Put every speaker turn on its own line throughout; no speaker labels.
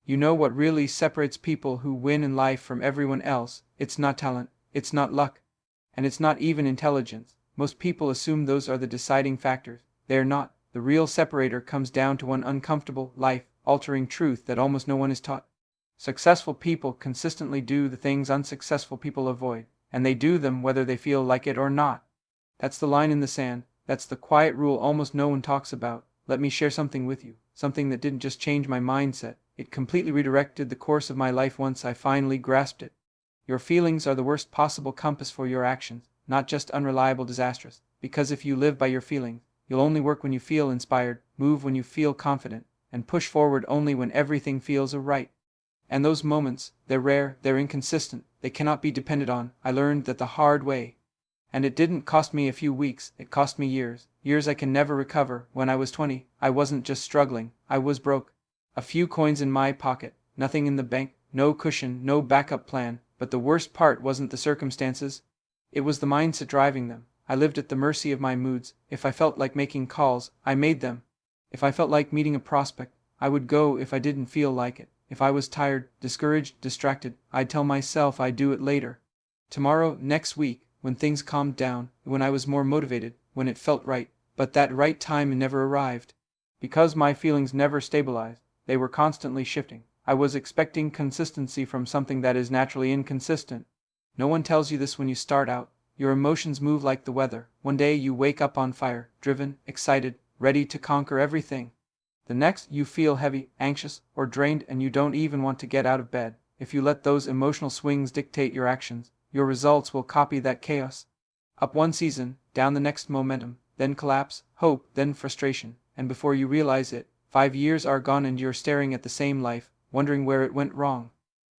You know what really separates people who win in life from everyone else? It's not talent, it's not luck, and it's not even intelligence. Most people assume those are the deciding factors. They are not. The real separator comes down to one uncomfortable, life-altering truth that almost no one is taught. Successful people consistently do the things unsuccessful people avoid, and they do them whether they feel like it or not. That's the line in the sand. That's the quiet rule almost no one talks about. Let me share something with you, something that didn't just change my mindset. It completely redirected the course of my life once I finally grasped it. Your feelings are the worst possible compass for your actions, not just unreliable disastrous. Because if you live by your feelings, you'll only work when you feel inspired, move when you feel confident, and push forward only when everything feels right. And those moments, they're rare, they're inconsistent, they cannot be depended on. I learned that the hard way. And it didn't cost me a few weeks, it cost me years. Years I can never recover. When I was 20, I wasn't just struggling, I was broke. A few coins in my pocket, nothing in the bank, no cushion, no backup plan. But the worst part wasn't the circumstances. It was the mindset driving them. I lived at the mercy of my moods. If I felt like making calls, I made them. If I felt like meeting a prospect, I would go. If I didn't feel like it, if I was tired, discouraged, distracted, I'd tell myself I'd do it later. Tomorrow, next week, when things calmed down, when I was more motivated, when it felt right. But that right time never arrived. Because my feelings never stabilized, they were constantly shifting. I was expecting consistency from something that is naturally inconsistent. No one tells you this when you start out. Your emotions move like the weather. One day you wake up on fire, driven, excited, ready to conquer everything. The next you feel heavy, anxious, or drained and you don't even want to get out of bed. If you let those emotional swings dictate your actions, your results will copy that chaos. Up one season, down the next momentum, then collapse, hope, then frustration, and before you realize it, 5 years are gone and you're staring at the same life, wondering where it went wrong.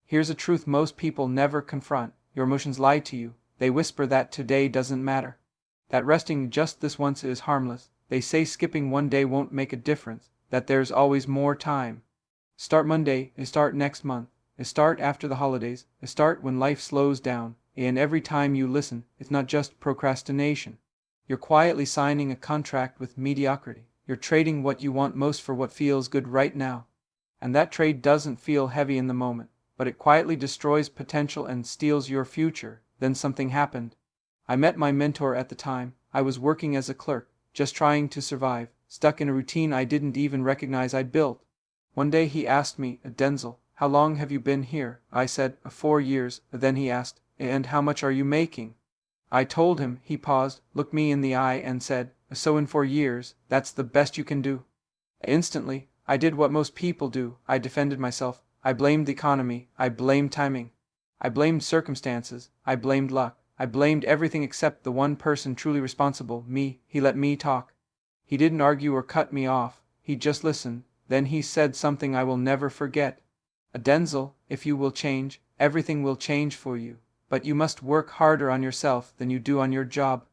Here's a truth most people never confront. Your emotions lie to you. They whisper that today doesn't matter, that resting just this once is harmless. They say skipping one day won't make a difference, that there's always more time. Start Monday, start next month, start after the holidays, start when life slows down. And every time you listen, it's not just procrastination. You're quietly signing a contract with mediocrity. You're trading what you want most for what feels good right now. And that trade doesn't feel heavy in the moment, but it quietly destroys potential and steals your future. Then something happened. I met my mentor at the time. I was working as a clerk, just trying to survive, stuck in a routine I didn't even recognize I'd built. One day he asked me, Denzel, how long have you been here? I said, 4 years. Then he asked, and how much are you making? I told him. He paused, looked me in the eye and said, so in 4 years, that's the best you can do? Instantly, I did what most people do. I defended myself. I blamed the economy. I blamed timing. I blamed circumstances. I blamed luck. I blamed everything except the one person truly responsible, me. He let me talk. He didn't argue or cut me off. He just listened. Then he said something I will never forget. Denzel, if you will change, everything will change for you. But you must work harder on yourself than you do on your job.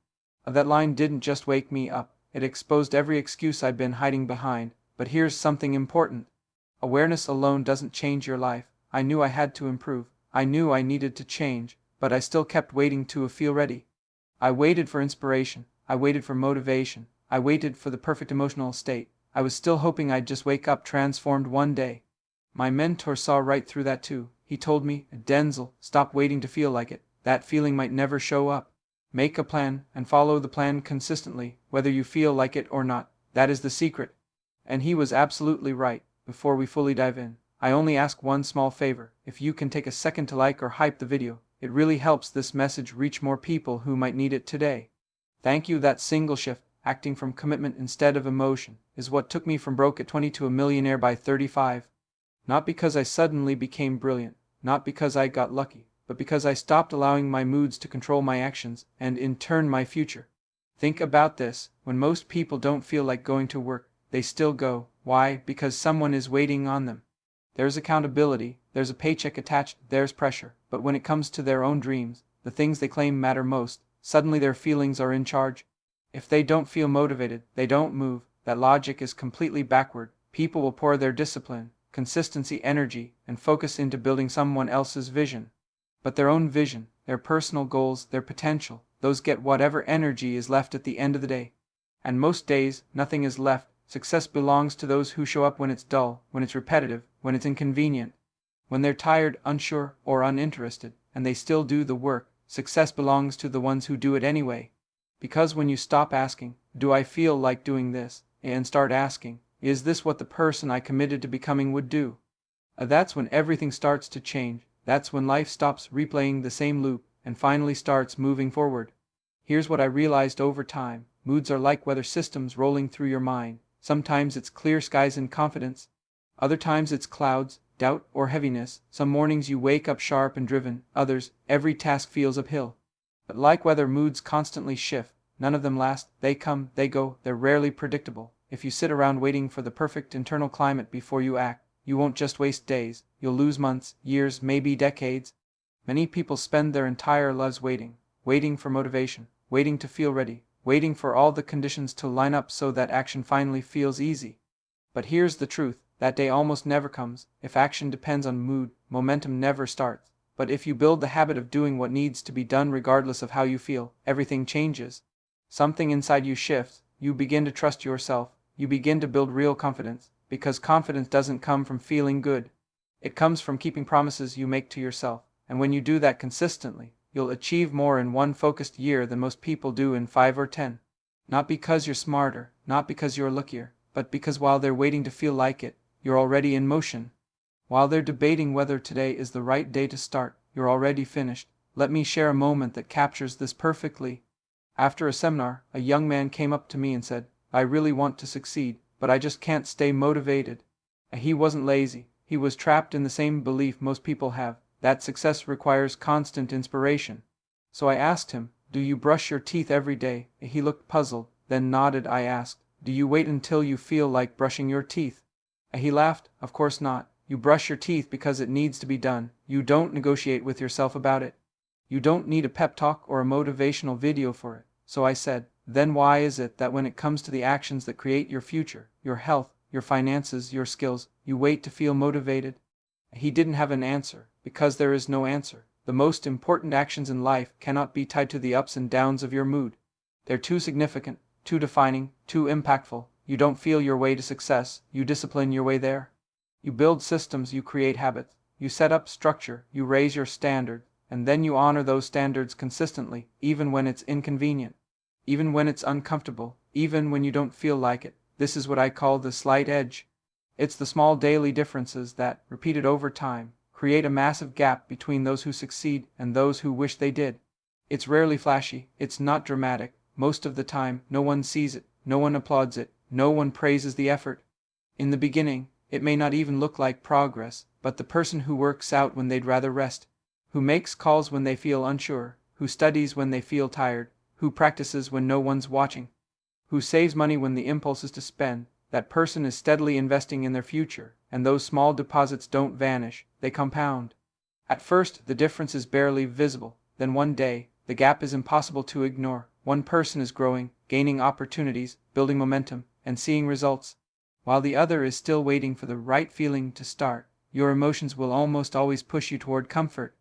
That line didn't just wake me up. It exposed every excuse I'd been hiding behind. But here's something important. Awareness alone doesn't change your life. I knew I had to improve. I knew I needed to change, but I still kept waiting to feel ready. I waited for inspiration. I waited for motivation. I waited for the perfect emotional state. I was still hoping I'd just wake up transformed one day. My mentor saw right through that too. He told me, Denzel, stop waiting to feel like it. That feeling might never show up. Make a plan and follow the plan consistently, whether you feel like it or not. That is the secret. And he was absolutely right. Before we fully dive in, I only ask one small favor. If you can take a second to like or hype the video, it really helps this message reach more people who might need it today. Thank you. That single shift, acting from commitment instead of emotion, is what took me from broke at 20 to a millionaire by 35. Not because I suddenly became brilliant, not because I got lucky, but because I stopped allowing my moods to control my actions and in turn my future. Think about this. When most people don't feel like going to work, they still go. Why? Because someone is waiting on them. There's accountability, there's a paycheck attached, there's pressure. But when it comes to their own dreams, the things they claim matter most, suddenly their feelings are in charge. If they don't feel motivated, they don't move. That logic is completely backward. People will pour their discipline, consistency, energy, and focus into building someone else's vision. But their own vision, their personal goals, their potential, those get whatever energy is left at the end of the day. And most days, nothing is left. Success belongs to those who show up when it's dull, when it's repetitive, when it's inconvenient. When they're tired, unsure, or uninterested, and they still do the work. Success belongs to the ones who do it anyway. Because when you stop asking, "Do I feel like doing this?" and start asking, "Is this what the person I committed to becoming would do?" That's when everything starts to change. That's when life stops replaying the same loop and finally starts moving forward. Here's what I realized over time. Moods are like weather systems rolling through your mind. Sometimes it's clear skies and confidence. Other times it's clouds, doubt, or heaviness. Some mornings you wake up sharp and driven. Others, every task feels uphill. But like weather, moods constantly shift. None of them last. They come, they go. They're rarely predictable. If you sit around waiting for the perfect internal climate before you act, you won't just waste days. You'll lose months, years, maybe decades. Many people spend their entire lives waiting. Waiting for motivation. Waiting to feel ready. Waiting for all the conditions to line up so that action finally feels easy. But here's the truth. That day almost never comes. If action depends on mood, momentum never starts. But if you build the habit of doing what needs to be done regardless of how you feel, everything changes. Something inside you shifts. You begin to trust yourself. You begin to build real confidence. Because confidence doesn't come from feeling good. It comes from keeping promises you make to yourself. And when you do that consistently, you'll achieve more in one focused year than most people do in 5 or 10. Not because you're smarter, not because you're luckier, but because while they're waiting to feel like it, you're already in motion. While they're debating whether today is the right day to start, you're already finished. Let me share a moment that captures this perfectly. After a seminar, a young man came up to me and said, "I really want to succeed, but I just can't stay motivated." He wasn't lazy. He was trapped in the same belief most people have, that success requires constant inspiration. So I asked him, "Do you brush your teeth every day?" He looked puzzled, then nodded. I asked, "Do you wait until you feel like brushing your teeth?" He laughed. "Of course not. You brush your teeth because it needs to be done. You don't negotiate with yourself about it. You don't need a pep talk or a motivational video for it." So I said, "Then why is it that when it comes to the actions that create your future, your health, your finances, your skills, you wait to feel motivated?" He didn't have an answer, because there is no answer. The most important actions in life cannot be tied to the ups and downs of your mood. They're too significant, too defining, too impactful. You don't feel your way to success, you discipline your way there. You build systems, you create habits, you set up structure, you raise your standard, and then you honor those standards consistently, even when it's inconvenient, even when it's uncomfortable, even when you don't feel like it. This is what I call the slight edge. It's the small daily differences that, repeated over time, create a massive gap between those who succeed and those who wish they did. It's rarely flashy, it's not dramatic. Most of the time, no one sees it, no one applauds it, no one praises the effort. In the beginning, it may not even look like progress, but the person who works out when they'd rather rest, who makes calls when they feel unsure, who studies when they feel tired, who practices when no one's watching, who saves money when the impulse is to spend, that person is steadily investing in their future, and those small deposits don't vanish, they compound. At first, the difference is barely visible, then one day, the gap is impossible to ignore. One person is growing, gaining opportunities, building momentum, and seeing results, while the other is still waiting for the right feeling to start. Your emotions will almost always push you toward comfort.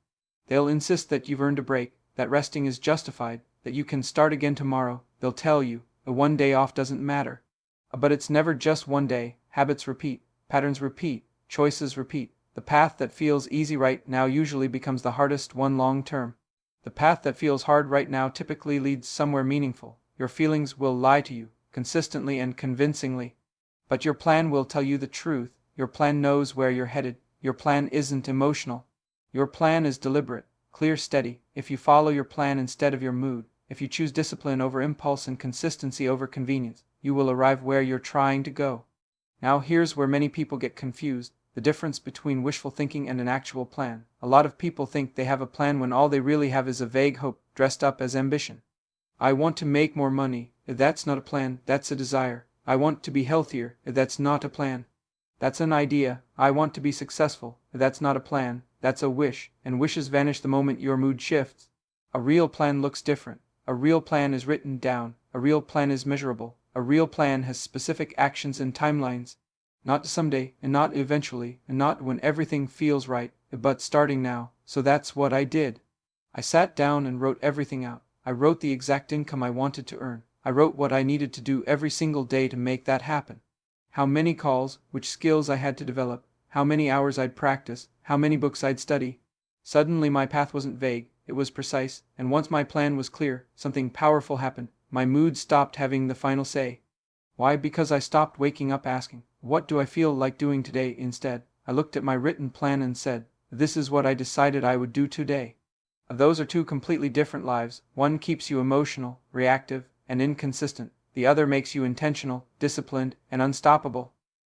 They'll insist that you've earned a break, that resting is justified, that you can start again tomorrow. They'll tell you, a one day off doesn't matter. But it's never just one day. Habits repeat, patterns repeat, choices repeat. The path that feels easy right now usually becomes the hardest one long term. The path that feels hard right now typically leads somewhere meaningful. Your feelings will lie to you, consistently and convincingly. But your plan will tell you the truth. Your plan knows where you're headed. Your plan isn't emotional. Your plan is deliberate, clear, steady. If you follow your plan instead of your mood, if you choose discipline over impulse and consistency over convenience, you will arrive where you're trying to go. Now here's where many people get confused. The difference between wishful thinking and an actual plan. A lot of people think they have a plan when all they really have is a vague hope dressed up as ambition. I want to make more money. That's not a plan, that's a desire. I want to be healthier. That's not a plan. That's an idea. I want to be successful. That's not a plan, that's a wish, and wishes vanish the moment your mood shifts. A real plan looks different. A real plan is written down. A real plan is measurable. A real plan has specific actions and timelines. Not someday, and not eventually, and not when everything feels right, but starting now. So that's what I did. I sat down and wrote everything out. I wrote the exact income I wanted to earn. I wrote what I needed to do every single day to make that happen. how many calls, which skills I had to develop, how many hours I'd practice, how many books I'd study. Suddenly my path wasn't vague, it was precise, and once my plan was clear, something powerful happened. My mood stopped having the final say. Why? Because I stopped waking up asking, what do I feel like doing today? Instead, I looked at my written plan and said, this is what I decided I would do today. Those are two completely different lives. One keeps you emotional, reactive, and inconsistent. The other makes you intentional, disciplined, and unstoppable.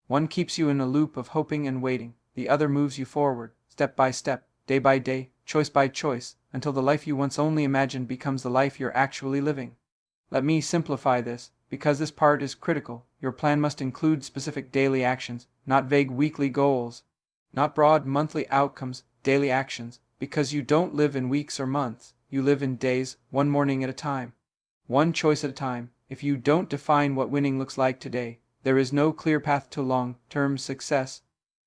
One keeps you in a loop of hoping and waiting. The other moves you forward, step by step, day by day, choice by choice, until the life you once only imagined becomes the life you're actually living. Let me simplify this, because this part is critical. Your plan must include specific daily actions, not vague weekly goals. Not broad monthly outcomes, daily actions, because you don't live in weeks or months, you live in days, one morning at a time. One choice at a time. If you don't define what winning looks like today, there is no clear path to long-term success.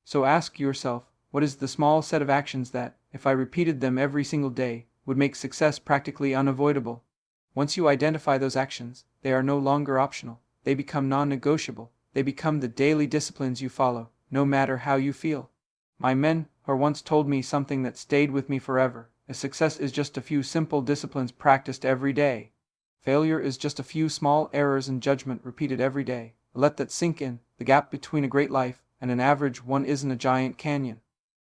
So ask yourself, what is the small set of actions that, if I repeated them every single day, would make success practically unavoidable? Once you identify those actions, they are no longer optional. They become non-negotiable. They become the daily disciplines you follow, no matter how you feel. My mentor once told me something that stayed with me forever. A success is just a few simple disciplines practiced every day. Failure is just a few small errors in judgment repeated every day. Let that sink in. The gap between a great life and an average one isn't a giant canyon.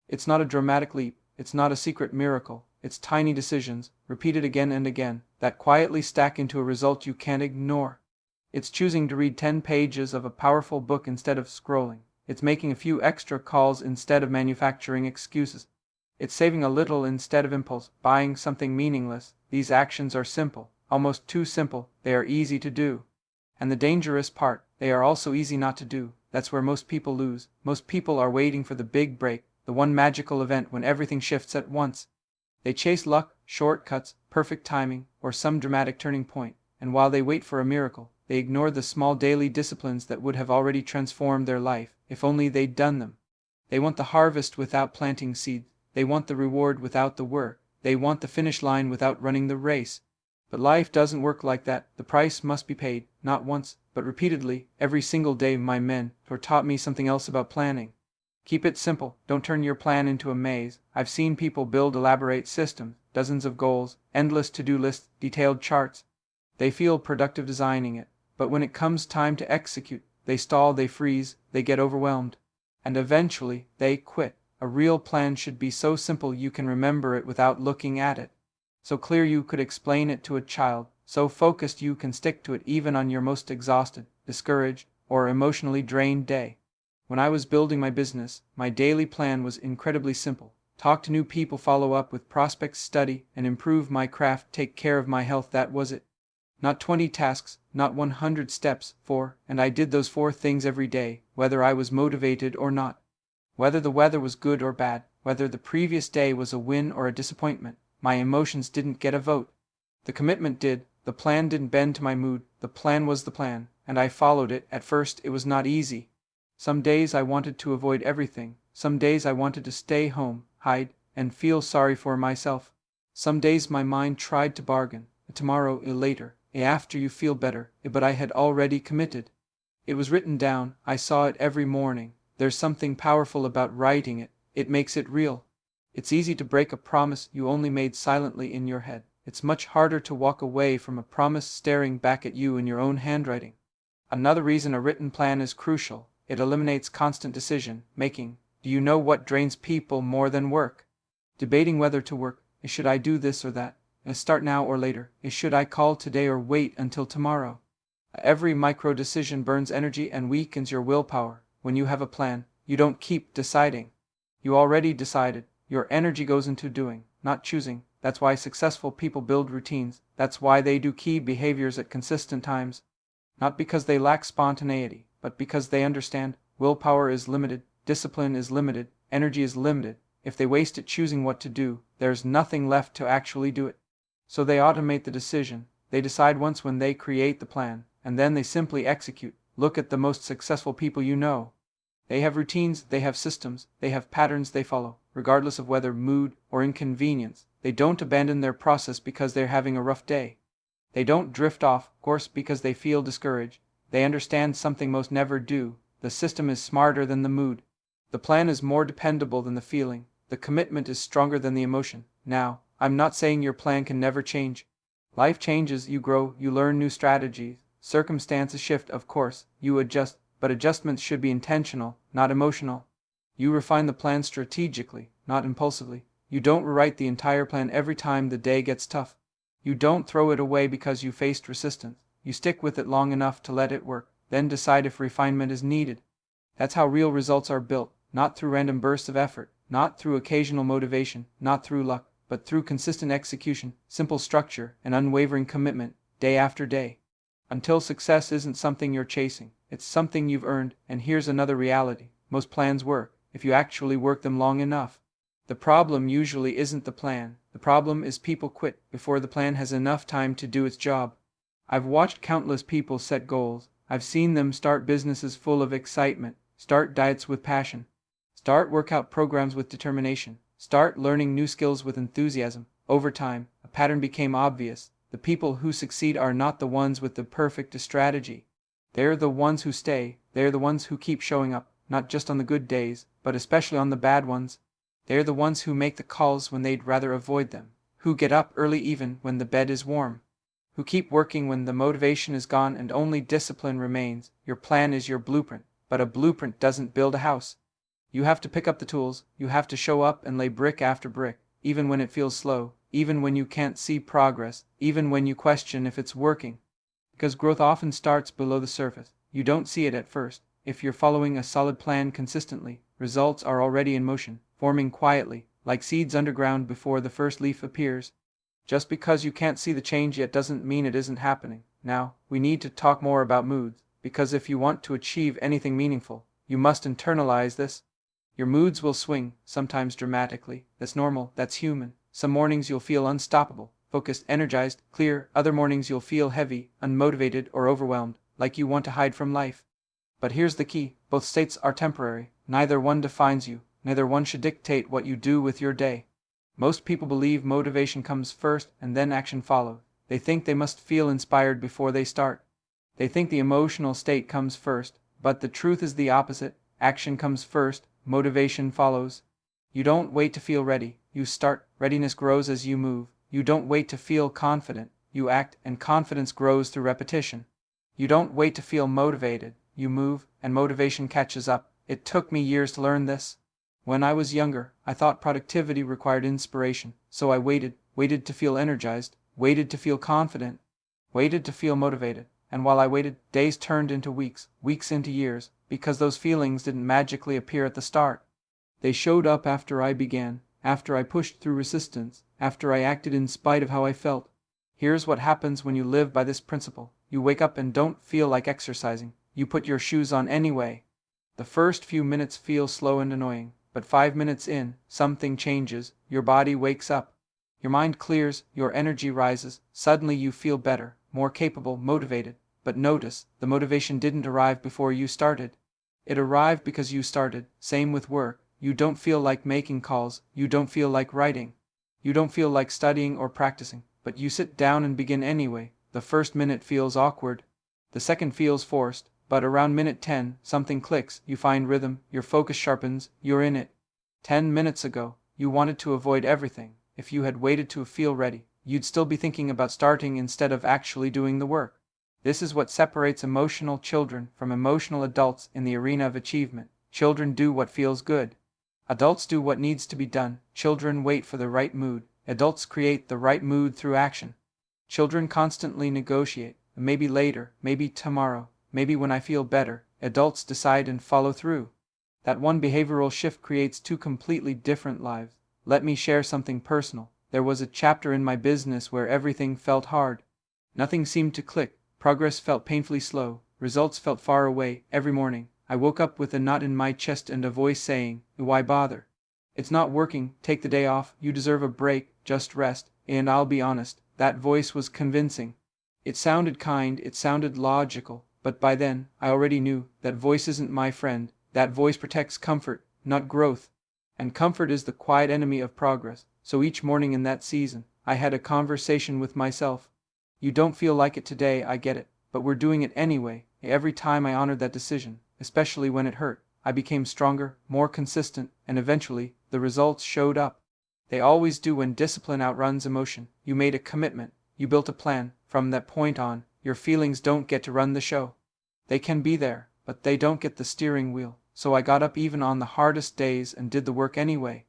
It's not a dramatic leap. It's not a secret miracle. It's tiny decisions, repeated again and again, that quietly stack into a result you can't ignore. It's choosing to read 10 pages of a powerful book instead of scrolling. It's making a few extra calls instead of manufacturing excuses. It's saving a little instead of impulse buying something meaningless. These actions are simple, almost too simple. They are easy to do. And the dangerous part, they are also easy not to do. That's where most people lose. Most people are waiting for the big break, the one magical event when everything shifts at once. They chase luck, shortcuts, perfect timing, or some dramatic turning point, and while they wait for a miracle, they ignore the small daily disciplines that would have already transformed their life, if only they'd done them. They want the harvest without planting seeds. They want the reward without the work. They want the finish line without running the race. But life doesn't work like that. The price must be paid, not once, but repeatedly, every single day. My mentor taught me something else about planning. Keep it simple. Don't turn your plan into a maze. I've seen people build elaborate systems, dozens of goals, endless to-do lists, detailed charts. They feel productive designing it, but when it comes time to execute, they stall, they freeze, they get overwhelmed, and eventually they quit. A real plan should be so simple you can remember it without looking at it, so clear you could explain it to a child, so focused you can stick to it even on your most exhausted, discouraged, or emotionally drained day. When I was building my business, my daily plan was incredibly simple. Talk to new people, follow up with prospects, study and improve my craft, take care of my health. That was it. Not 20 tasks, not 100 steps, 4, and I did those 4 things every day, whether I was motivated or not. Whether the weather was good or bad, whether the previous day was a win or a disappointment, my emotions didn't get a vote. The commitment did. The plan didn't bend to my mood. The plan was the plan, and I followed it. At first it was not easy. Some days I wanted to avoid everything. Some days I wanted to stay home, hide, and feel sorry for myself. Some days my mind tried to bargain. Tomorrow, later, after you feel better, but I had already committed. It was written down. I saw it every morning. There's something powerful about writing it. It makes it real. It's easy to break a promise you only made silently in your head. It's much harder to walk away from a promise staring back at you in your own handwriting. Another reason a written plan is crucial. It eliminates constant decision making. Do you know what drains people more than work? Debating whether to work. Should I do this or that? Start now or later? Should I call today or wait until tomorrow? Every micro decision burns energy and weakens your willpower. When you have a plan, you don't keep deciding. You already decided. Your energy goes into doing, not choosing. That's why successful people build routines. That's why they do key behaviors at consistent times. Not because they lack spontaneity, but because they understand willpower is limited, discipline is limited, energy is limited. If they waste it choosing what to do, there's nothing left to actually do it. So they automate the decision. They decide once when they create the plan, and then they simply execute. Look at the most successful people you know. They have routines, they have systems, they have patterns they follow, regardless of weather, mood, or inconvenience. They don't abandon their process because they're having a rough day. They don't drift off course because they feel discouraged. They understand something most never do. The system is smarter than the mood. The plan is more dependable than the feeling. The commitment is stronger than the emotion. Now, I'm not saying your plan can never change. Life changes, you grow, you learn new strategies. Circumstances shift, of course, you adjust, but adjustments should be intentional, not emotional. You refine the plan strategically, not impulsively. You don't rewrite the entire plan every time the day gets tough. You don't throw it away because you faced resistance. You stick with it long enough to let it work, then decide if refinement is needed. That's how real results are built, not through random bursts of effort, not through occasional motivation, not through luck, but through consistent execution, simple structure, and unwavering commitment, day after day. Until success isn't something you're chasing, it's something you've earned. And here's another reality: most plans work if you actually work them long enough. The problem usually isn't the plan. The problem is people quit before the plan has enough time to do its job. I've watched countless people set goals. I've seen them start businesses full of excitement, start diets with passion, start workout programs with determination, start learning new skills with enthusiasm. Over time, a pattern became obvious. The people who succeed are not the ones with the perfect strategy. They're the ones who stay. They're the ones who keep showing up, not just on the good days, but especially on the bad ones. They're the ones who make the calls when they'd rather avoid them, who get up early even when the bed is warm, who keep working when the motivation is gone and only discipline remains. Your plan is your blueprint, but a blueprint doesn't build a house. You have to pick up the tools, you have to show up and lay brick after brick, even when it feels slow, even when you can't see progress, even when you question if it's working. Because growth often starts below the surface. You don't see it at first. If you're following a solid plan consistently, results are already in motion, forming quietly, like seeds underground before the first leaf appears. Just because you can't see the change yet doesn't mean it isn't happening. Now, we need to talk more about moods, because if you want to achieve anything meaningful, you must internalize this. Your moods will swing, sometimes dramatically. That's normal, that's human. Some mornings you'll feel unstoppable, focused, energized, clear. Other mornings you'll feel heavy, unmotivated, or overwhelmed, like you want to hide from life. But here's the key: both states are temporary. Neither one defines you. Neither one should dictate what you do with your day. Most people believe motivation comes first and then action follows. They think they must feel inspired before they start. They think the emotional state comes first, but the truth is the opposite. Action comes first, motivation follows. You don't wait to feel ready, you start. Readiness grows as you move. You don't wait to feel confident, you act, and confidence grows through repetition. You don't wait to feel motivated, you move, and motivation catches up. It took me years to learn this. When I was younger, I thought productivity required inspiration, so I waited to feel energized, waited to feel confident, waited to feel motivated. And while I waited, days turned into weeks, weeks into years, because those feelings didn't magically appear at the start. They showed up after I began, after I pushed through resistance, after I acted in spite of how I felt. Here's what happens when you live by this principle. You wake up and don't feel like exercising. You put your shoes on anyway. The first few minutes feel slow and annoying, but 5 minutes in, something changes. Your body wakes up. Your mind clears, your energy rises. Suddenly you feel better, more capable, motivated. But notice, the motivation didn't arrive before you started. It arrived because you started. Same with work. You don't feel like making calls. You don't feel like writing. You don't feel like studying or practicing. But you sit down and begin anyway. The first minute feels awkward. The second feels forced. But around minute 10, something clicks. You find rhythm. Your focus sharpens. You're in it. 10 minutes ago, you wanted to avoid everything. If you had waited to feel ready, you'd still be thinking about starting instead of actually doing the work. This is what separates emotional children from emotional adults in the arena of achievement. Children do what feels good. Adults do what needs to be done. Children wait for the right mood. Adults create the right mood through action. Children constantly negotiate. Maybe later, maybe tomorrow, maybe when I feel better. Adults decide and follow through. That one behavioral shift creates two completely different lives. Let me share something personal. There was a chapter in my business where everything felt hard. Nothing seemed to click. Progress felt painfully slow. Results felt far away. Every morning, I woke up with a knot in my chest and a voice saying, "Why bother? It's not working. Take the day off. You deserve a break. Just rest." And I'll be honest, that voice was convincing. It sounded kind, it sounded logical, but by then, I already knew that voice isn't my friend. That voice protects comfort, not growth. And comfort is the quiet enemy of progress. So each morning in that season, I had a conversation with myself. You don't feel like it today, I get it, but we're doing it anyway. Every time I honored that decision, especially when it hurt. I became stronger, more consistent, and eventually, the results showed up. They always do when discipline outruns emotion. You made a commitment. You built a plan. From that point on, your feelings don't get to run the show. They can be there, but they don't get the steering wheel. So I got up even on the hardest days and did the work anyway.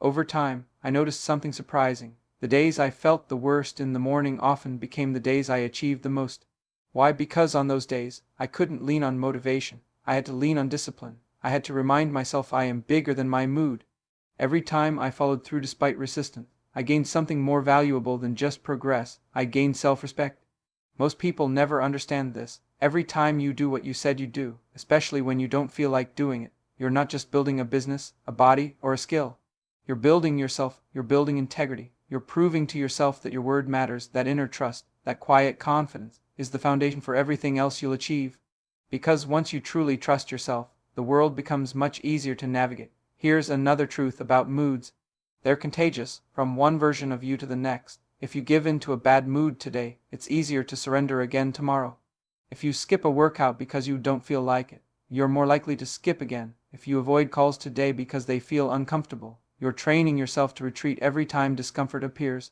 Over time, I noticed something surprising. The days I felt the worst in the morning often became the days I achieved the most. Why? Because on those days, I couldn't lean on motivation. I had to lean on discipline. I had to remind myself I am bigger than my mood. Every time I followed through despite resistance, I gained something more valuable than just progress. I gained self-respect. Most people never understand this. Every time you do what you said you'd do, especially when you don't feel like doing it, you're not just building a business, a body, or a skill. You're building yourself, you're building integrity. You're proving to yourself that your word matters. That inner trust, that quiet confidence, is the foundation for everything else you'll achieve. Because once you truly trust yourself, the world becomes much easier to navigate. Here's another truth about moods. They're contagious, from one version of you to the next. If you give in to a bad mood today, it's easier to surrender again tomorrow. If you skip a workout because you don't feel like it, you're more likely to skip again. If you avoid calls today because they feel uncomfortable, you're training yourself to retreat every time discomfort appears.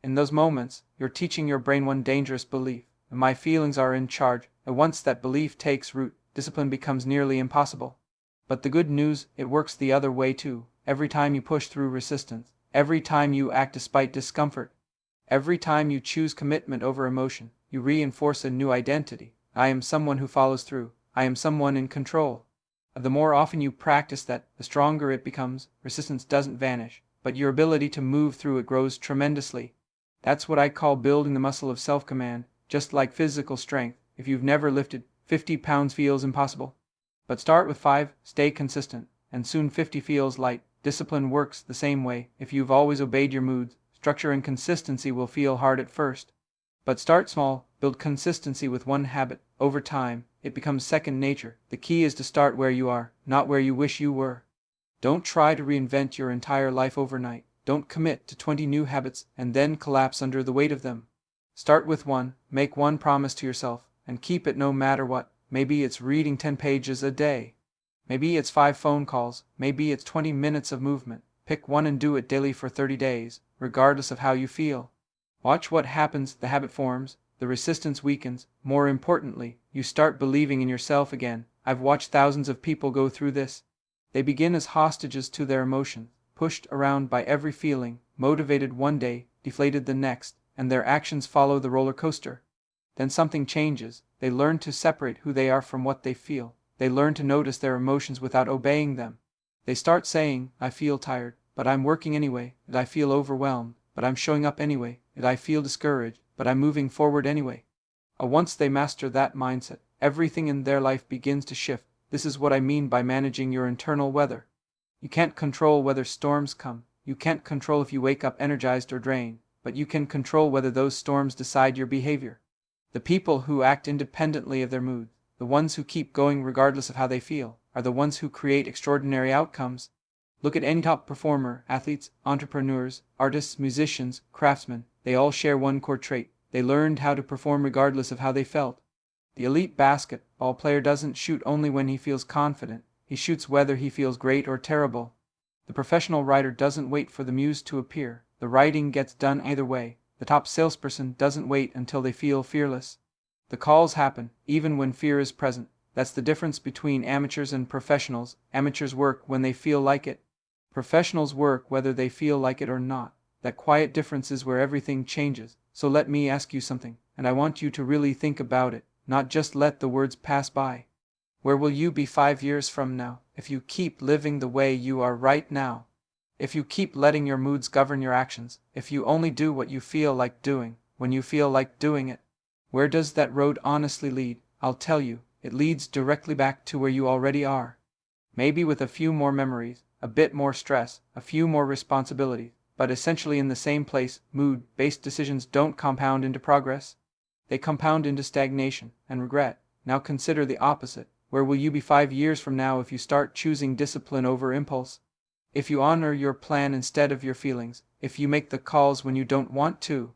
In those moments, you're teaching your brain one dangerous belief: my feelings are in charge. And once that belief takes root, discipline becomes nearly impossible. But the good news, it works the other way too. Every time you push through resistance, every time you act despite discomfort, every time you choose commitment over emotion, you reinforce a new identity. I am someone who follows through. I am someone in control. The more often you practice that, the stronger it becomes. Resistance doesn't vanish, but your ability to move through it grows tremendously. That's what I call building the muscle of self-command. Just like physical strength, if you've never lifted, 50 pounds feels impossible. But start with 5, stay consistent, and soon 50 feels light. Discipline works the same way. If you've always obeyed your moods, structure and consistency will feel hard at first. But start small, build consistency with one habit. Over time, it becomes second nature. The key is to start where you are, not where you wish you were. Don't try to reinvent your entire life overnight. Don't commit to 20 new habits and then collapse under the weight of them. Start with one, make one promise to yourself, and keep it no matter what. Maybe it's reading 10 pages a day. Maybe it's 5 phone calls. Maybe it's 20 minutes of movement. Pick one and do it daily for 30 days, regardless of how you feel. Watch what happens. The habit forms, the resistance weakens. More importantly, you start believing in yourself again. I've watched thousands of people go through this. They begin as hostages to their emotions, pushed around by every feeling, motivated one day, deflated the next, and their actions follow the roller coaster. Then something changes. They learn to separate who they are from what they feel. They learn to notice their emotions without obeying them. They start saying, I feel tired, but I'm working anyway. And I feel overwhelmed, but I'm showing up anyway. And I feel discouraged, but I'm moving forward anyway. Once they master that mindset, everything in their life begins to shift. This is what I mean by managing your internal weather. You can't control whether storms come. You can't control if you wake up energized or drained, but you can control whether those storms decide your behavior. The people who act independently of their moods, the ones who keep going regardless of how they feel, are the ones who create extraordinary outcomes. Look at any top performer: athletes, entrepreneurs, artists, musicians, craftsmen. They all share one core trait: they learned how to perform regardless of how they felt. The elite basketball player doesn't shoot only when he feels confident. He shoots whether he feels great or terrible. The professional writer doesn't wait for the muse to appear. The writing gets done either way. The top salesperson doesn't wait until they feel fearless. The calls happen, even when fear is present. That's the difference between amateurs and professionals. Amateurs work when they feel like it. Professionals work whether they feel like it or not. That quiet difference is where everything changes. So let me ask you something, and I want you to really think about it, not just let the words pass by. Where will you be 5 years from now if you keep living the way you are right now? If you keep letting your moods govern your actions, if you only do what you feel like doing, when you feel like doing it, where does that road honestly lead? I'll tell you, it leads directly back to where you already are. Maybe with a few more memories, a bit more stress, a few more responsibilities, but essentially in the same place. Mood-based decisions don't compound into progress. They compound into stagnation and regret. Now consider the opposite. Where will you be 5 years from now if you start choosing discipline over impulse? If you honor your plan instead of your feelings, if you make the calls when you don't want to,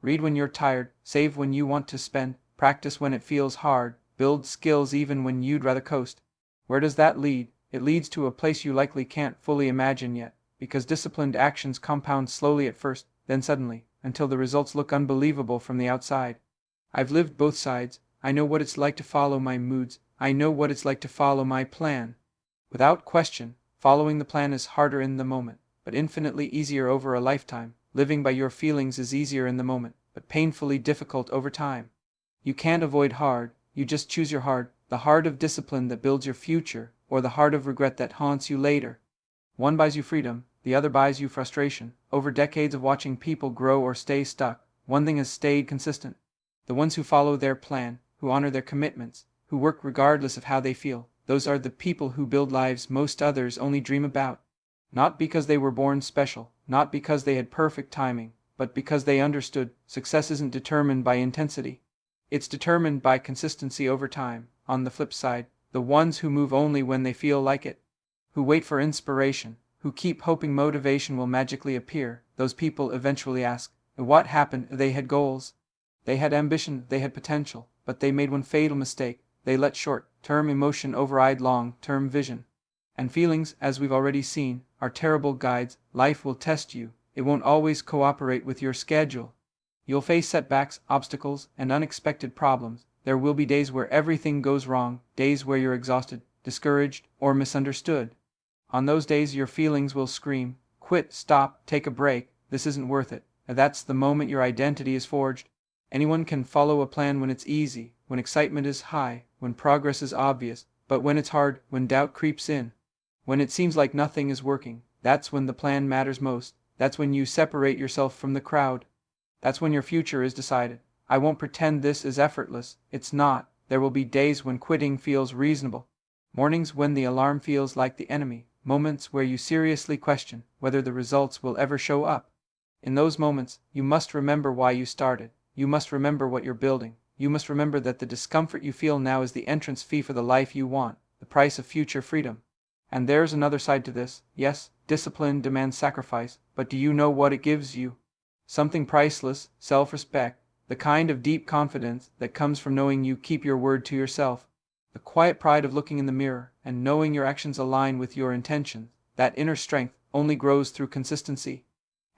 read when you're tired, save when you want to spend, practice when it feels hard, build skills even when you'd rather coast. Where does that lead? It leads to a place you likely can't fully imagine yet, because disciplined actions compound slowly at first, then suddenly, until the results look unbelievable from the outside. I've lived both sides. I know what it's like to follow my moods. I know what it's like to follow my plan. Without question, following the plan is harder in the moment, but infinitely easier over a lifetime. Living by your feelings is easier in the moment, but painfully difficult over time. You can't avoid hard, you just choose your hard, the hard of discipline that builds your future, or the hard of regret that haunts you later. One buys you freedom, the other buys you frustration. Over decades of watching people grow or stay stuck, one thing has stayed consistent. The ones who follow their plan, who honor their commitments, who work regardless of how they feel, those are the people who build lives most others only dream about. Not because they were born special, not because they had perfect timing, but because they understood success isn't determined by intensity. It's determined by consistency over time. On the flip side, the ones who move only when they feel like it, who wait for inspiration, who keep hoping motivation will magically appear, those people eventually ask, what happened? They had goals. They had ambition, they had potential, but they made one fatal mistake. They let short-term emotion override long-term vision. And feelings, as we've already seen, are terrible guides. Life will test you. It won't always cooperate with your schedule. You'll face setbacks, obstacles, and unexpected problems. There will be days where everything goes wrong, days where you're exhausted, discouraged, or misunderstood. On those days your feelings will scream, quit, stop, take a break, this isn't worth it. And that's the moment your identity is forged. Anyone can follow a plan when it's easy, when excitement is high, when progress is obvious, but when it's hard, when doubt creeps in, when it seems like nothing is working, that's when the plan matters most. That's when you separate yourself from the crowd. That's when your future is decided. I won't pretend this is effortless. It's not. There will be days when quitting feels reasonable. Mornings when the alarm feels like the enemy. Moments where you seriously question whether the results will ever show up. In those moments, you must remember why you started. You must remember what you're building. You must remember that the discomfort you feel now is the entrance fee for the life you want, the price of future freedom. And there's another side to this. Yes, discipline demands sacrifice, but do you know what it gives you? Something priceless, self-respect, the kind of deep confidence that comes from knowing you keep your word to yourself. The quiet pride of looking in the mirror and knowing your actions align with your intentions. That inner strength only grows through consistency.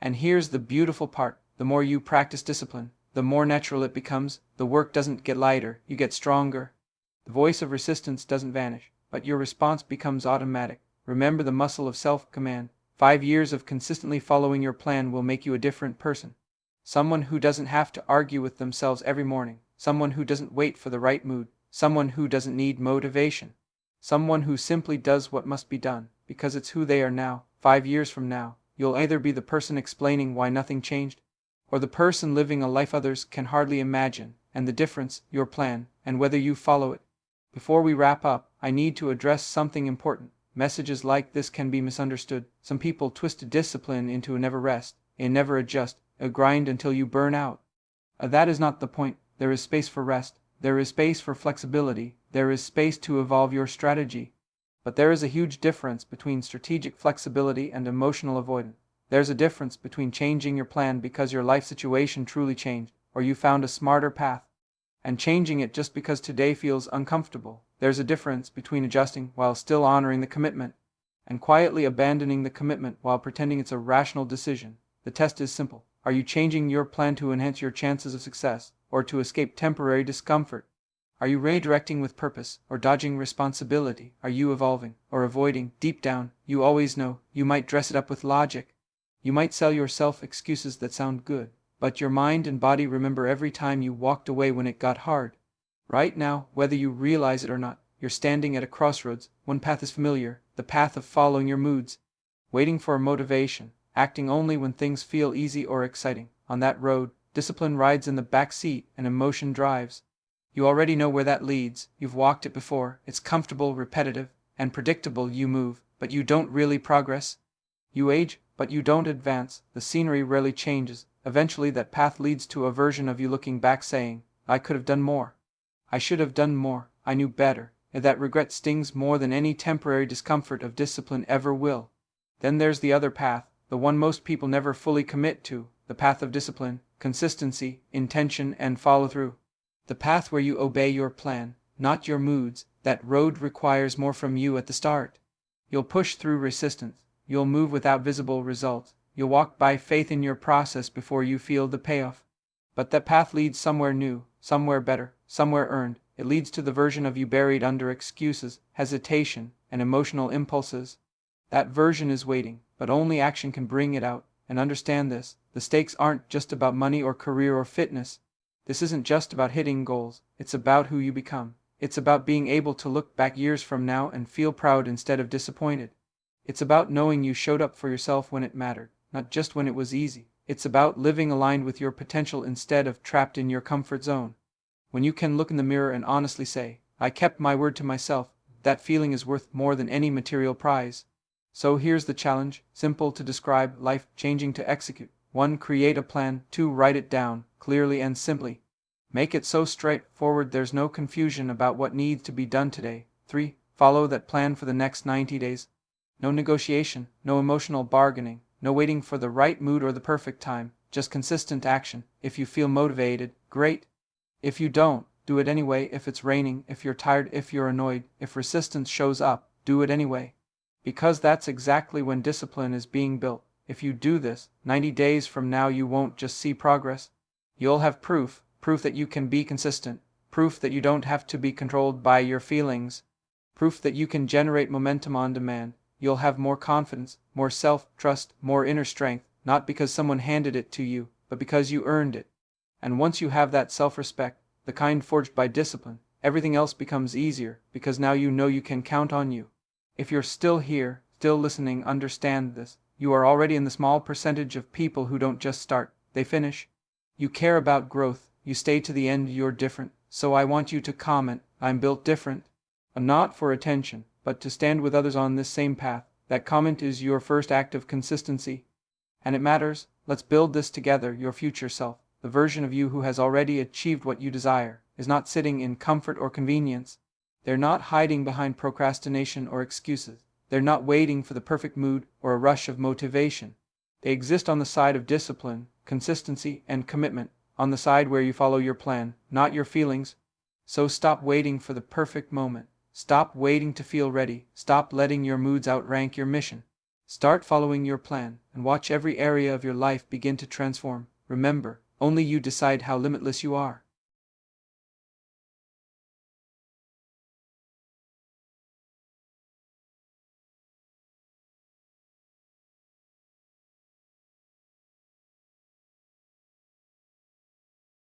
And here's the beautiful part. The more you practice discipline, the more natural it becomes. The work doesn't get lighter, you get stronger. The voice of resistance doesn't vanish, but your response becomes automatic. Remember the muscle of self-command. 5 years of consistently following your plan will make you a different person. Someone who doesn't have to argue with themselves every morning. Someone who doesn't wait for the right mood. Someone who doesn't need motivation. Someone who simply does what must be done, because it's who they are now. 5 years from now, you'll either be the person explaining why nothing changed, or the person living a life others can hardly imagine, and the difference, your plan, and whether you follow it. Before we wrap up, I need to address something important. Messages like this can be misunderstood. Some people twist discipline into a never rest, a never adjust, a grind until you burn out. That is not the point. There is space for rest. There is space for flexibility. There is space to evolve your strategy. But there is a huge difference between strategic flexibility and emotional avoidance. There's a difference between changing your plan because your life situation truly changed, or you found a smarter path, and changing it just because today feels uncomfortable. There's a difference between adjusting while still honoring the commitment, and quietly abandoning the commitment while pretending it's a rational decision. The test is simple. Are you changing your plan to enhance your chances of success, or to escape temporary discomfort? Are you redirecting with purpose, or dodging responsibility? Are you evolving, or avoiding? Deep down, you always know. You might dress it up with logic. You might sell yourself excuses that sound good, but your mind and body remember every time you walked away when it got hard. Right now, whether you realize it or not, you're standing at a crossroads. One path is familiar, the path of following your moods, waiting for motivation, acting only when things feel easy or exciting. On that road, discipline rides in the back seat and emotion drives. You already know where that leads. You've walked it before. It's comfortable, repetitive, and predictable. You move, but you don't really progress. You age, but you don't advance. The scenery rarely changes. Eventually that path leads to a version of you looking back saying, I could have done more. I should have done more. I knew better. And that regret stings more than any temporary discomfort of discipline ever will. Then there's the other path, the one most people never fully commit to, the path of discipline, consistency, intention, and follow-through. The path where you obey your plan, not your moods. That road requires more from you at the start. You'll push through resistance. You'll move without visible results. You'll walk by faith in your process before you feel the payoff. But that path leads somewhere new, somewhere better, somewhere earned. It leads to the version of you buried under excuses, hesitation, and emotional impulses. That version is waiting, but only action can bring it out. And understand this, the stakes aren't just about money or career or fitness. This isn't just about hitting goals, it's about who you become. It's about being able to look back years from now and feel proud instead of disappointed. It's about knowing you showed up for yourself when it mattered, not just when it was easy. It's about living aligned with your potential instead of trapped in your comfort zone. When you can look in the mirror and honestly say, I kept my word to myself, that feeling is worth more than any material prize. So here's the challenge, simple to describe, life-changing to execute. 1. Create a plan. 2. Write it down, clearly and simply. Make it so straightforward there's no confusion about what needs to be done today. 3. Follow that plan for the next 90 days. No negotiation, no emotional bargaining, no waiting for the right mood or the perfect time, just consistent action. If you feel motivated, great. If you don't, do it anyway. If it's raining, if you're tired, if you're annoyed, if resistance shows up, do it anyway. Because that's exactly when discipline is being built. If you do this, 90 days from now you won't just see progress. You'll have proof that you can be consistent, proof that you don't have to be controlled by your feelings, proof that you can generate momentum on demand. You'll have more confidence, more self-trust, more inner strength, not because someone handed it to you, but because you earned it. And once you have that self-respect, the kind forged by discipline, everything else becomes easier, because now you know you can count on you. If you're still here, still listening, understand this. You are already in the small percentage of people who don't just start, they finish. You care about growth, you stay to the end. You're different, so I want you to comment, I'm built different. Not for attention, but to stand with others on this same path. That comment is your first act of consistency. And it matters. Let's build this together. Your future self, the version of you who has already achieved what you desire, is not sitting in comfort or convenience. They're not hiding behind procrastination or excuses. They're not waiting for the perfect mood or a rush of motivation. They exist on the side of discipline, consistency, and commitment, on the side where you follow your plan, not your feelings. So stop waiting for the perfect moment. Stop waiting to feel ready. Stop letting your moods outrank your mission. Start following your plan, and watch every area of your life begin to transform. Remember, only you decide how limitless you are.